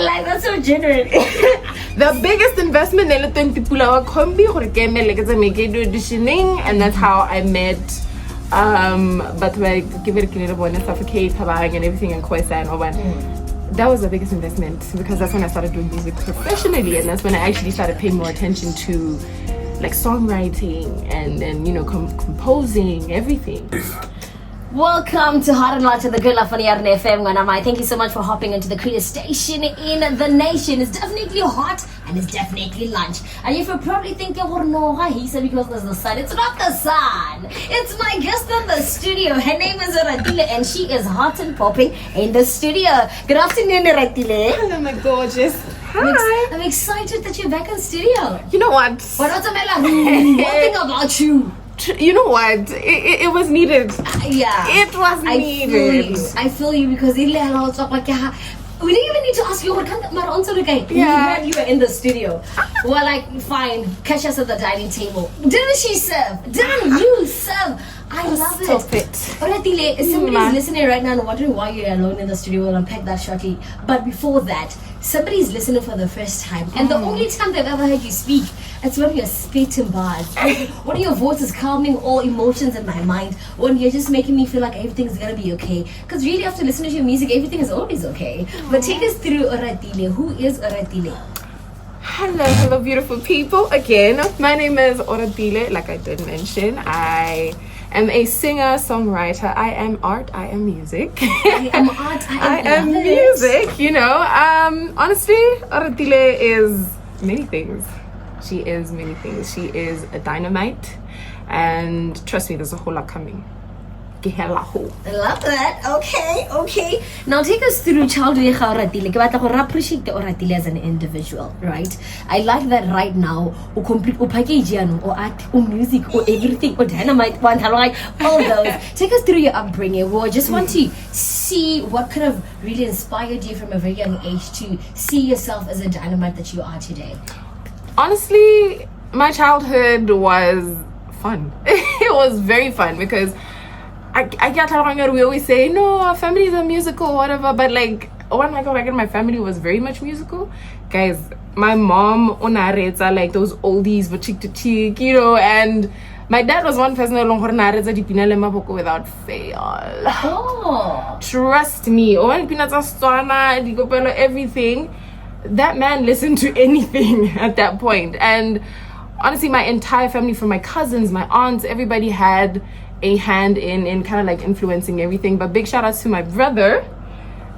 Like, that's so genuine. The biggest investment in the Pulawa Kombi or game like it's a make auditioning, and that's how I met but like give it a Suffocate and everything in Khoisan or one. That was the biggest investment because that's when I started doing music professionally, and that's when I actually started paying more attention to like songwriting and you know composing everything. Welcome to Hot and Light to the Good Life on Yarne FM. Gwanamai, thank you so much for hopping into the greatest station in the nation. It's definitely hot and it's definitely lunch. And if you're probably thinking, oh no, he said because there's the sun. It's not the sun. It's my guest in the studio. Her name is Oratile and she is hot and popping in the studio. Good afternoon, Oratile. Hello, my gorgeous. Hi. I'm excited that you're back in studio. You know what? One thing about you. You know what? It was needed. Yeah. It was needed. I feel you because we didn't even need to ask you what kind of answer again. Yeah. You were in the studio. Well, like, fine. Catch us at the dining table. Didn't she serve? Didn't you serve? I love it. Oratile, if somebody's listening right now and wondering why you're alone in the studio, we'll unpack that shortly. But before that, somebody's listening for the first time, and the only time they've ever heard you speak, it's when you're spitting bars. When your voice is calming all emotions in my mind, when you're just making me feel like everything's gonna be okay. Because really, after listening to your music, everything is always okay. But take us through Oratile. Who is Oratile? Hello, beautiful people. Again, my name is Oratile. Like I did mention, I am a singer, songwriter. I am art. I am music. I am art. I am music. You know, honestly, Oratile is many things. She is many things. She is a dynamite, and trust me, there's a whole lot coming. I love that. Okay. Now take us through childhood Oratile. I appreciate Oratile as an individual, right? I like that right now. O complete o package or art, or music, or everything, or dynamite, all those. Take us through your upbringing. I just want to see what kind of really inspired you from a very young age to see yourself as a dynamite that you are today. Honestly, my childhood was fun. It was very fun because I get along. We always say no, our families are musical or whatever, but like when I go back in, my family was very much musical. Guys, my mom onareta like those oldies but chick to chick, you know, and my dad was one person along without fail. Oh, trust me. Everything. That man listened to anything at that point. And honestly, my entire family, from my cousins, my aunts, everybody had a hand in kind of like influencing everything. But big shout outs to my brother.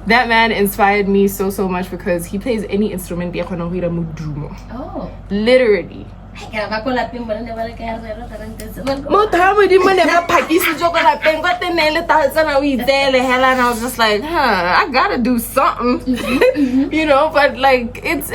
That man inspired me so much because he plays any instrument. Oh, literally. And I was just like, I gotta do something. You know, but like it's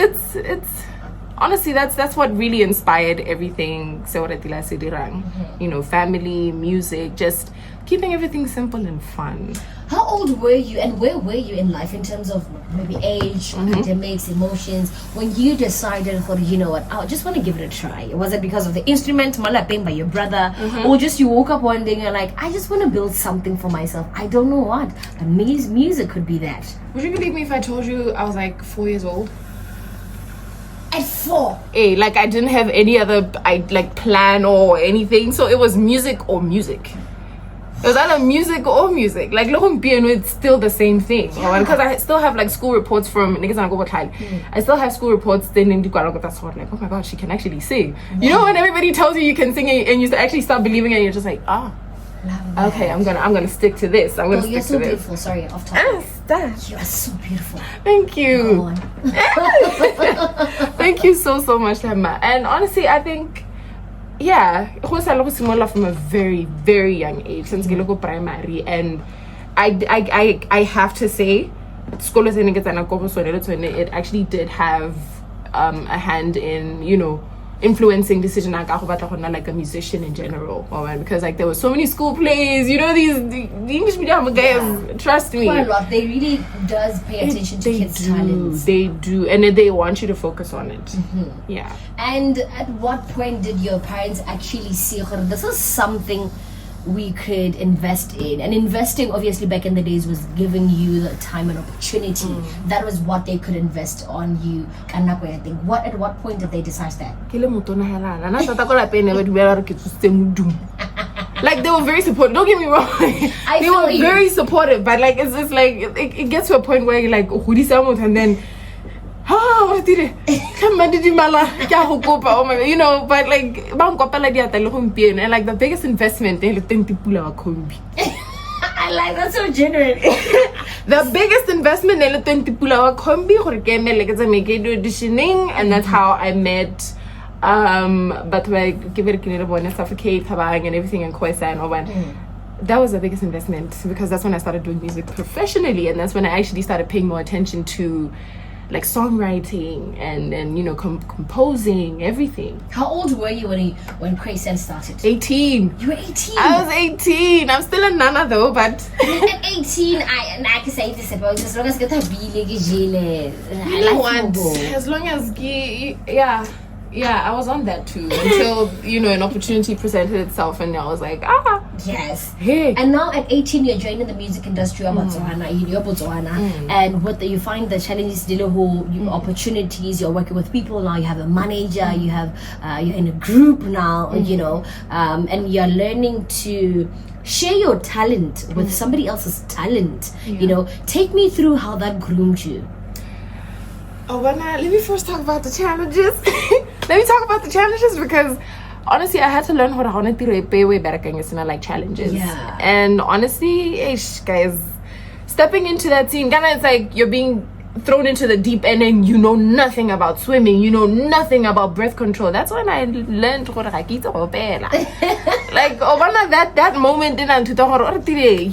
honestly that's what really inspired everything. You know, family, music, just keeping everything simple and fun. How old were you and where were you in life in terms of maybe age, academics, emotions, when you decided, you know what, I just want to give it a try? Was it because of the instrument, malapeng by your brother, or just you woke up one day and you're like, I just want to build something for myself? I don't know what, but music could be that. Would you believe me if I told you I was like 4 years old? At 4? Hey, like I didn't have any other plan or anything, so it was music or music. It was either music or music. Like, it's still the same thing. Yeah. Because I still have like school reports from I still have school reports then like, oh my god, she can actually sing. You know when everybody tells you can sing and you actually start believing it, and you're just like, okay, I'm gonna stick to this. I'm gonna stick to this. You're so beautiful. Sorry, off topic. Yes, you are so beautiful. Thank you. Thank you so much, Emma. And honestly, I think, yeah, Khoisan from a very, very young age, since Giloko primary, and I have to say, it actually did have a hand in, you know, influencing decision like a musician in general, because like there were so many school plays, you know, the English medium guys, trust me, quite a lot. They really does pay attention to kids' talents. They do, and they want you to focus on it. Yeah. And at what point did your parents actually see this is something we could invest in. And investing, obviously, back in the days was giving you the time and opportunity. That was what they could invest on you. Kanakwe, I think. At what point did they decide that? Like, they were very supportive. Don't get me wrong. They were very supportive, but like it's just like it gets to a point where you're like, and then what did it? Oh my God, you know, but like and like the biggest investment I like that, so genuine. the biggest investment auditioning, and that's how I met but like give it a Suffocate and everything in Khoisan that was the biggest investment, because that's when I started doing music professionally, and that's when I actually started paying more attention to like songwriting and you know composing everything. How old were you when Khoisan started? 18. You were 18. I was 18. I'm still a nana though, but at 18 I can say this about as long as get a you know what? As long as I was on that too until you know an opportunity presented itself, and I was like, yes. Hey. And now at 18 you're joining the music industry of Botswana, and what you find the challenges, opportunities. You're working with people now. You have a manager. You have you're in a group now. You know, and you're learning to share your talent with somebody else's talent. You know, take me through how that groomed you. Oh, but now let me first talk about the challenges. Let me talk about the challenges, because honestly, I had to learn how to pay way better like challenges. Yeah. And honestly, guys, stepping into that scene, it's like you're being thrown into the deep end and you know nothing about swimming, you know nothing about breath control. That's when I learned like that moment in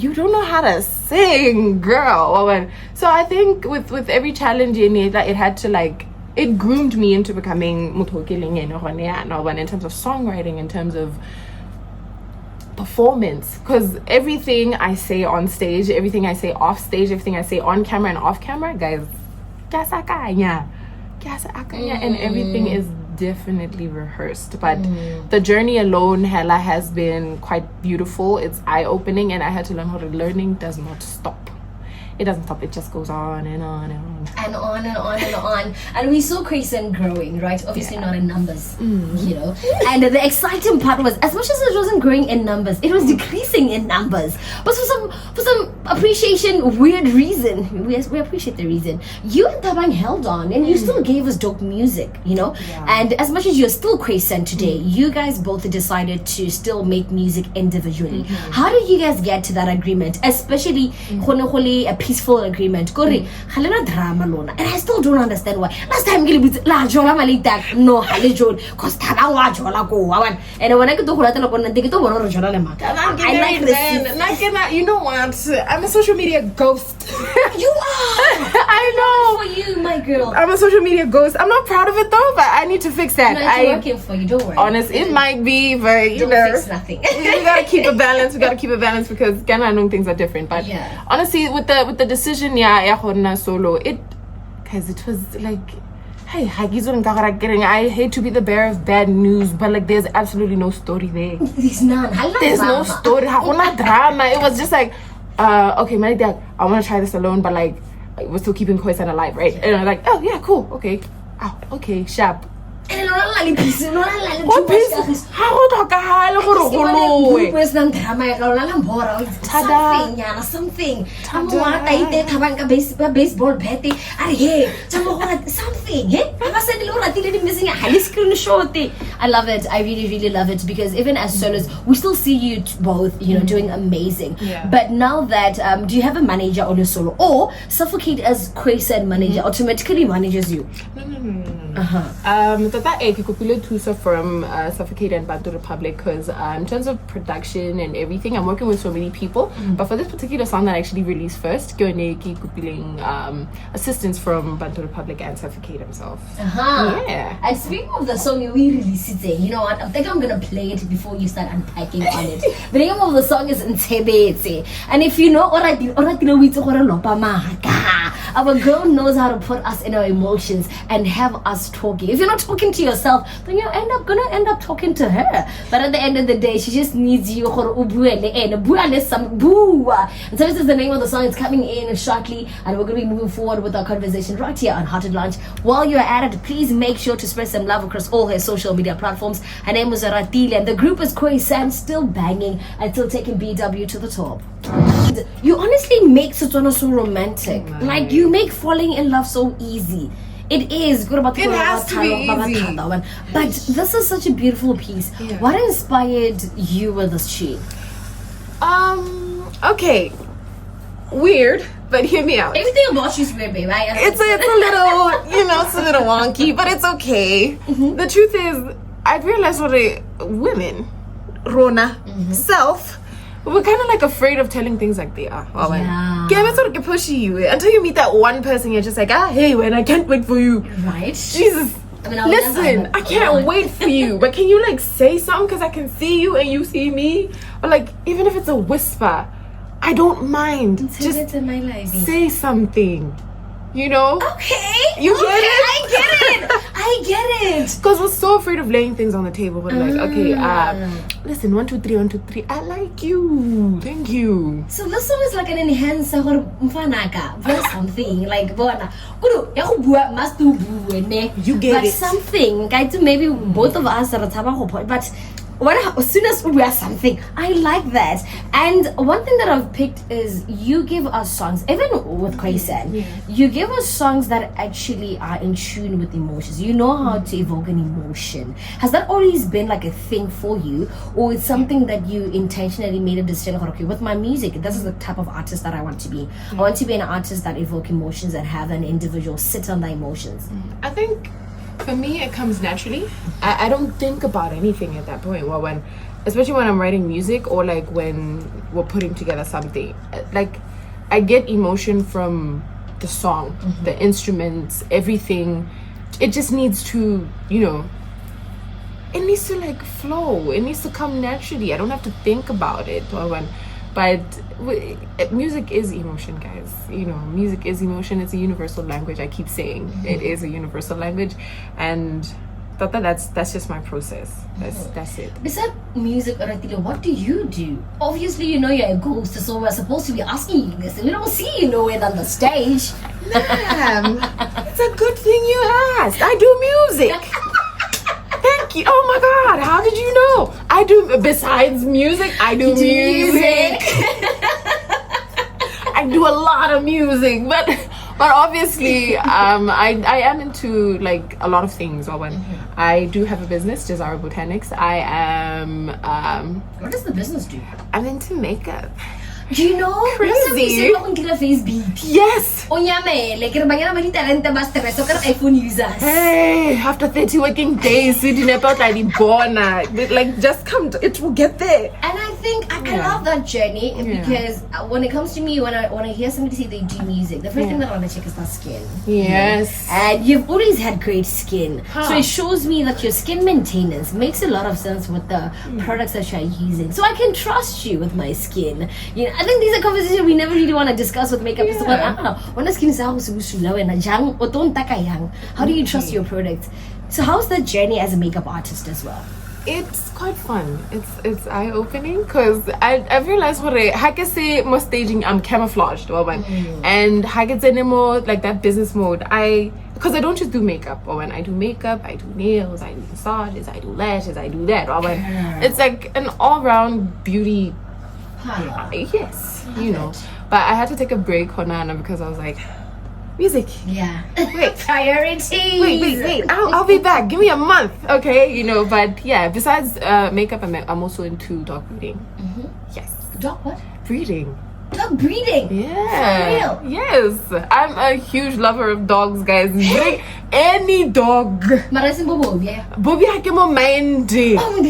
you don't know how to sing, girl. So I think with every challenge in it, it had to like, it groomed me into becoming mutokiling in terms of songwriting, in terms of performance, because everything I say on stage, everything I say off stage, everything I say on camera and off camera, guys, and everything is definitely rehearsed. But the journey alone, hella, has been quite beautiful. It's eye-opening, and I had to learn how learning does not stop. It doesn't stop. It just goes on and on and on. And on and on and on. And we saw Khoisan growing, right? Obviously not in numbers, you know. And the exciting part was, as much as it wasn't growing in numbers, it was decreasing in numbers. But for some appreciation, weird reason, we appreciate the reason, you and Tabang held on, and you still gave us dope music, you know. And as much as you're still Khoisan today, you guys both decided to still make music individually. How did you guys get to that agreement? Especially a peaceful agreement. And I still don't understand why. Last time no, because and when I get to you know what? I'm a social media ghost. You are. I know. For you, my girl. I'm a social media ghost. I'm not proud of it though, but I need to fix that. No, it's working for you. Don't worry. Honest, it might be, but you know, fix nothing. we gotta keep a balance. We gotta keep a balance, because I know things are different. But honestly, with the decision, solo, because it was like, hey, I hate to be the bearer of bad news, but like there's absolutely no story there. There's none. There's no story. Drama. It was just like, okay, my dad, I want to try this alone, but like we're still keeping Khoisan alive, right? And I'm like, oh yeah, cool, okay, sharp. And what piece? Something. Baseball bat. Something. I love it. I really, really love it, because even as solos, we still see you both, you know, doing amazing. But now that, do you have a manager on your solo, or Suffocate as Khoisan manager automatically manages you? No. That Tusa from Suffocate and Bantu Republic, because in terms of production and everything, I'm working with so many people. But for this particular song that I actually released first, assistance from Bantu Republic and Suffocate himself. Yeah. And speaking of the song we released it, you know what? I think I'm gonna play it before you start unpacking on it. The name of the song is Ntebetse. And if you know Oratile our girl knows how to put us in our emotions and have us talking. If you're not talking to yourself, then you're gonna end up talking to her. But at the end of the day, she just needs you. And so this is the name of the song. It's coming in shortly, and we're gonna be moving forward with our conversation right here on Hearted Lunch. While you're at it, please make sure to spread some love across all her social media platforms. Her name was Oratile, and the group is Khoisan, still banging and still taking BW to the top. You honestly make Setswana so romantic. Like, you make falling in love so easy. It is good about it has to be easy. But this is such a beautiful piece. Yeah. What inspired you with this tune? Okay, weird, but hear me out. Everything about you is weird, babe. It's a little, it's a little wonky, but it's okay. The truth is, I realized what women, Rona, self, we're kind of like afraid of telling things like they are. It's sort of pushy you until you meet that one person. You're just like, hey, when I can't wait for you. Right? Jesus. Listen, I can't wait for you. But can you like say something? Because I can see you and you see me. Or like, even if it's a whisper, I don't mind. Just say something. Okay. You get it? I get it. Because we're so afraid of laying things on the table. We're like, okay, listen, 1, 2, 3, 1, 2, 3. I like you. Thank you. So this song is like an enhancer or something. Like, you get it. Something. Maybe both of us are but as soon as we are something, I like that. And one thing that I've picked is you give us songs, even with Khoisan, you give us songs that actually are in tune with emotions. You know how to evoke an emotion. Has that always been like a thing for you, or it's something that you intentionally made a decision? Okay, with my music, this is the type of artist that I want to be. I want to be an artist that evoke emotions and have an individual sit on the emotions. I think for me, it comes naturally. I don't think about anything at that point. Well, especially when I'm writing music or like when we're putting together something, like I get emotion from the song, the instruments, everything. It just needs to, it needs to like flow. It needs to come naturally. I don't have to think about it. But music is emotion, guys. Music is emotion. It's a universal language. I keep saying it is a universal language, and that's just my process. That's it. Besides music, Oratile, what do you do? Obviously, you're a ghost, so we're supposed to be asking you this. We don't see you nowhere on the stage. Ma'am, it's a good thing you asked. I do music. Thank you. Oh my God, how did you know? I do, besides music, I do music. I do a lot of music, but obviously, I am into like a lot of things. I do have a business, Jazara Botanics. I am. What does the business do? I'm into makeup. You know, crazy. Yes. Hey, after 30 working days, like just come. It will get there. And I think I love that journey because when it comes to me, when I hear somebody say they do music, the first thing that I want to check is their skin. Yes. And you've always had great skin, so it shows me that your skin maintenance makes a lot of sense with the products that you're using. So I can trust you with my skin. I think these are conversations we never really want to discuss with makeup. It's like, when skin is how do you trust your product? So how's the journey as a makeup artist as well? It's quite fun. It's eye-opening because I realized what I can say more staging. I'm camouflaged, and I can say more like that business mode. Because I don't just do makeup. When I do makeup, I do nails, I do massages, I do lashes, I do that. It's like an all-round beauty. Yes, But I had to take a break, Honana, because I was like, music. Yeah. Wait. Priorities. Wait. I'll be back. Give me a month, okay? But yeah. Besides makeup, I'm also into dog breeding. Yes. Dog what? Breeding. Dog breeding? Yeah. For real? Yes. I'm a huge lover of dogs, guys. Bring any dog. Marasin bobo, yeah. Bobby, I can mind. Oh,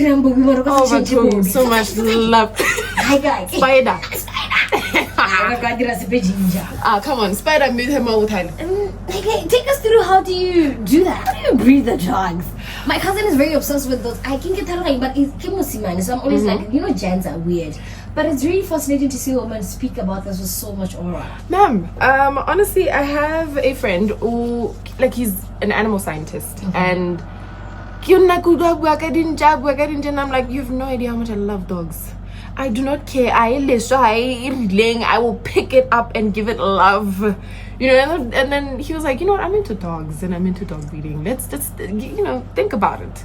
but so much love. Hi, guys. Spider. Come on, Spider meet him all the time. Like, take us through, how do you do that? How do you breed the dogs? My cousin is very obsessed with those. I can get that, but it's Kimusimani. So I'm always like, gens are weird. But it's really fascinating to see a woman speak about this with so much aura. Ma'am, honestly, I have a friend who, like, he's an animal scientist. And I'm like, you have no idea how much I love dogs. I do not care. I will pick it up and give it love. And then he was like, you know what, I'm into dogs and I'm into dog breeding. Let's just, think about it.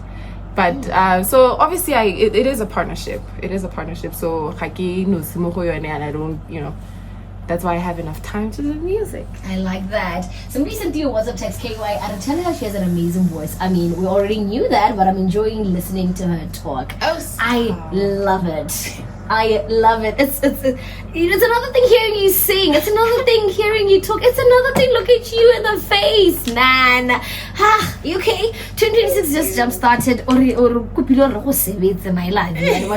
But so obviously it is a partnership. It is a partnership. So and I don't, that's why I have enough time to do music. I like that. Somebody sent you a WhatsApp text, KY. I tell her she has an amazing voice. I mean, we already knew that, but I'm enjoying listening to her talk. Oh, I love it. I love it. It's another thing hearing you sing. It's another thing hearing you talk. It's another thing look at you in the face, man. You okay? 2026 just jump started. We're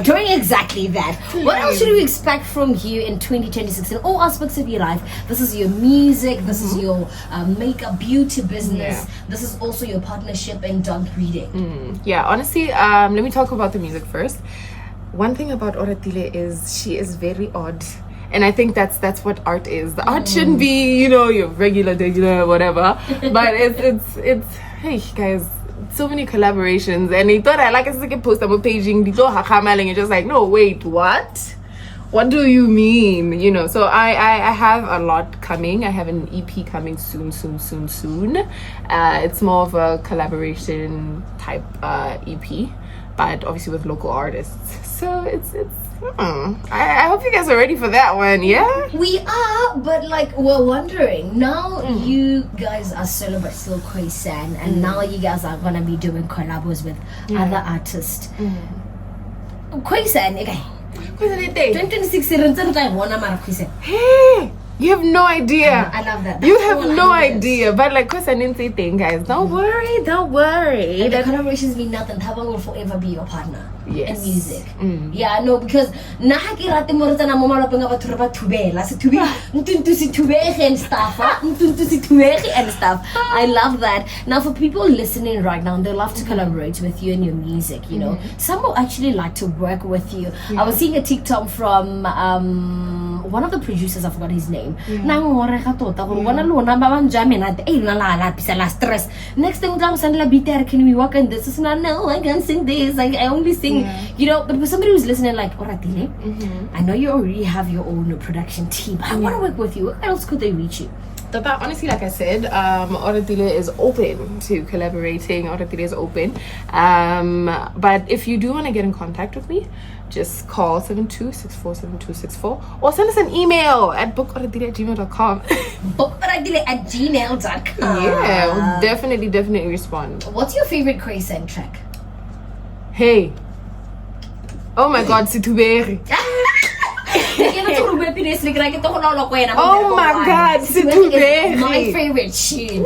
doing exactly that. What else should we expect from you in 2026 in all aspects of your life? This is your music. This is your makeup, beauty business. This is also your partnership in dog breeding. Yeah, honestly, let me talk about the music first. One thing about Oratile is she is very odd, and I think that's what art is. The art shouldn't be, your regular, whatever. But it's hey guys, so many collaborations, and he thought I like a post I'm paging and you're just like, no, wait, what? What do you mean? So I have a lot coming. I have an EP coming soon. It's more of a collaboration type EP, but obviously with local artists. So it's I hope you guys are ready for that one. Yeah, we are, but we're wondering now. You guys are still Khoisan, and now you guys are gonna be doing collabos with other artists. Khoisan again. 2026 Hey, you have no idea. I love that. You have no idea. But Khoisan didn't say thing, guys. Don't worry. And the collaborations mean nothing. Thabang will forever be your partner in music. Yeah, no, because and stuff. I love that. Now, for people listening right now, they love to collaborate with you and your music. Some will actually like to work with you. I was seeing a TikTok from one of the producers. I forgot his name. Next thing, can we work on this? It's not, no, I can't sing this. I only sing, but for somebody who's listening, like, Oratile, I know you already have your own production team. I want to work with you. What else could they reach you? Honestly, like I said, Oratile is open to collaborating. Oratile is open. But if you do want to get in contact with me, just call 72647264 or send us an email at bookoratile@gmail.com. bookoratile@gmail.com. Yeah, we'll definitely respond. What's your favorite Khoisan track? Hey. Oh my God, Situberi. Oh my God, Situberi. My favorite tune.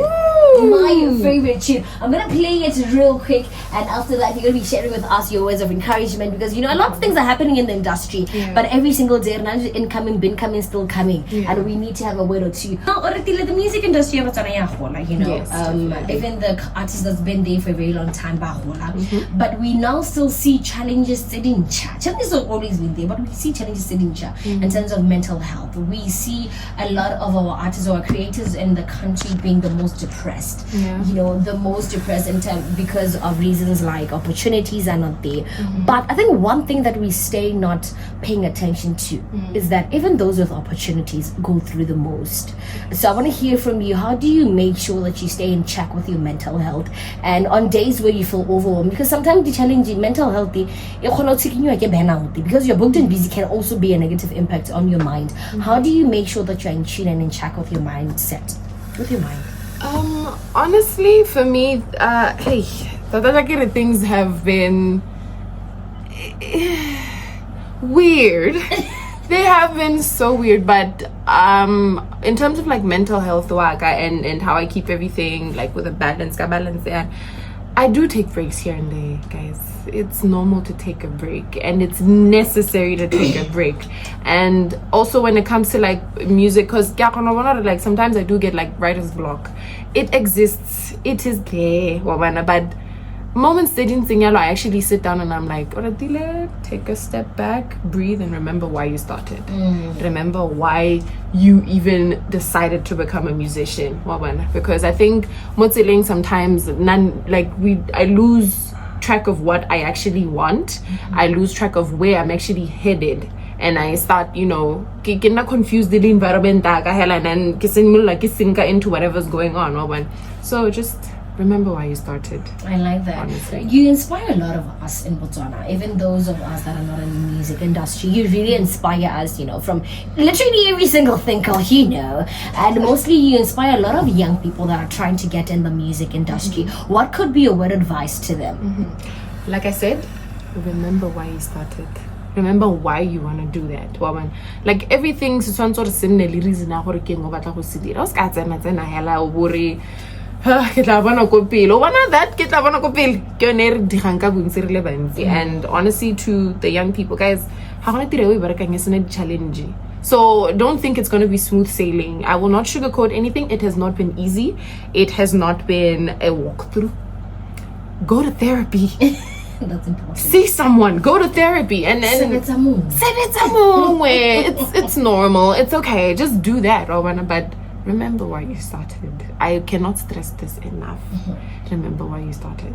My favorite tune. I'm gonna play it real quick, and after that you're gonna be sharing with us your words of encouragement, because a lot of things are happening in the industry, but every single day incoming, been coming, still coming, and we need to have a word or two. Oratile, the music industry, even the artist that's been there for a very long time, but we now still see challenges sitting. Challenges have always been there, but we see challenges sitting in terms of mental health. We see a lot of our artists or our creators in the country being the most depressed. The most depressed in terms because of reasons like opportunities are not there. But I think one thing that we stay not paying attention to is that even those with opportunities go through the most. So I want to hear from you. How do you make sure that you stay in check with your mental health, and on days where you feel overwhelmed? Because sometimes the challenging mental health, because you're booked and busy, can also be a negative impact on your mind. How do you make sure that you're in tune and in check with your mindset, with your mind? Honestly, for me, things have been weird. They have been so weird, but in terms of mental health and how I keep everything with a balance there, I do take breaks here and there, guys. It's normal to take a break, and it's necessary to take a break. And also when it comes to like music, because like sometimes I do get like writer's block. It exists, it is there, but moments they didn't sing, I actually sit down and I'm like, Oratile, take a step back, breathe, and remember why you started. Remember why you even decided to become a musician. Because I think sometimes I lose track of what I actually want. I lose track of where I'm actually headed, and I start, confused the environment and into whatever's going on. So just remember why you started. I like that. Honestly. You inspire a lot of us in Botswana, even those of us that are not in the music industry. You really inspire us, from literally every single thinker, and mostly you inspire a lot of young people that are trying to get in the music industry. What could be your word advice to them? Like I said, remember why you started. Remember why you want to do that. Like everything some sort of similar reason and honestly, to the young people, guys, so don't think it's going to be smooth sailing. I will not sugarcoat anything. It has not been easy. It has not been a walkthrough. Go to therapy. That's important. See someone, go to therapy, and then it's normal, it's okay, just do that, but remember why you started. I cannot stress this enough. Remember why you started.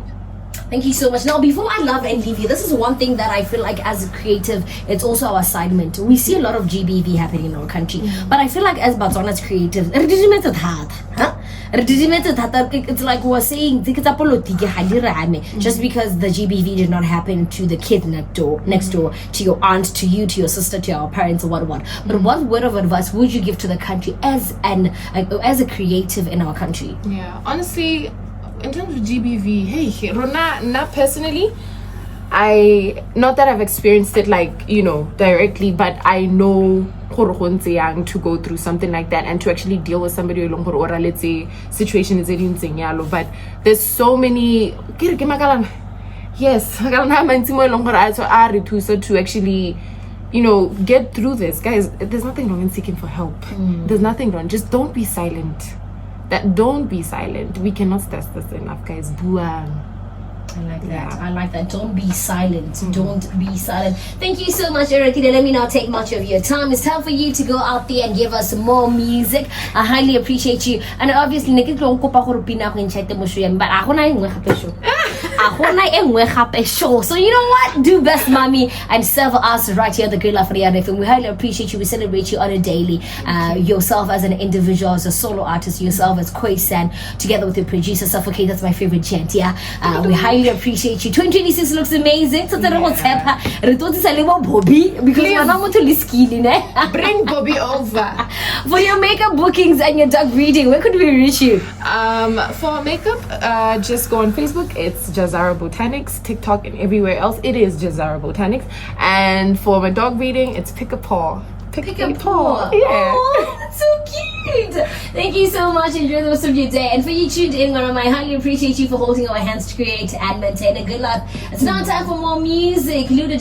Thank you so much. Now, before I love and leave you, this is one thing that I feel like as a creative, it's also our assignment. We see a lot of GBV happening in our country, but I feel like as Botswana's creatives, it's like we're saying just because the GBV did not happen to the kid next door, to your aunt, to you, to your sister, to our parents, or what. But what word of advice would you give to the country as a creative in our country? Yeah, honestly, in terms of GBV, hey, Rona, personally, not that I've experienced it directly, but I know to go through something like that and to actually deal with somebody or let's say situation is but there's so many yes to actually get through this, guys. There's nothing wrong in seeking for help. There's nothing wrong, just don't be silent. Don't be silent. We cannot stress this enough, guys. I like that. I like that. Don't be silent. Don't be silent. Thank you so much, Oratile. Let me not take much of your time. It's time for you to go out there and give us more music. I highly appreciate you. And obviously, so you know what? Do best, mommy, and serve us right here at the Great Life FM. We highly appreciate you. We celebrate you on a daily. Yourself as an individual, as a solo artist, yourself as Khoisan, together with your producer Suffocate. That's my favorite chant. Yeah, we highly appreciate you. 2026 looks amazing. So because we're not to Bring Bobby over. For your makeup bookings and your dog reading, where could we reach you? For makeup, just go on Facebook. It's Jazara Botanics. TikTok and everywhere else, it is Jazara Botanics. And for my dog reading, it's Pick a Paw. Pick a Paw. Yeah. Oh, that's so cute. Thank you so much. Enjoy the rest of your day. And for you tuned in, I highly appreciate you for holding our hands to create and maintain a good life. It's now time for more music. Luhle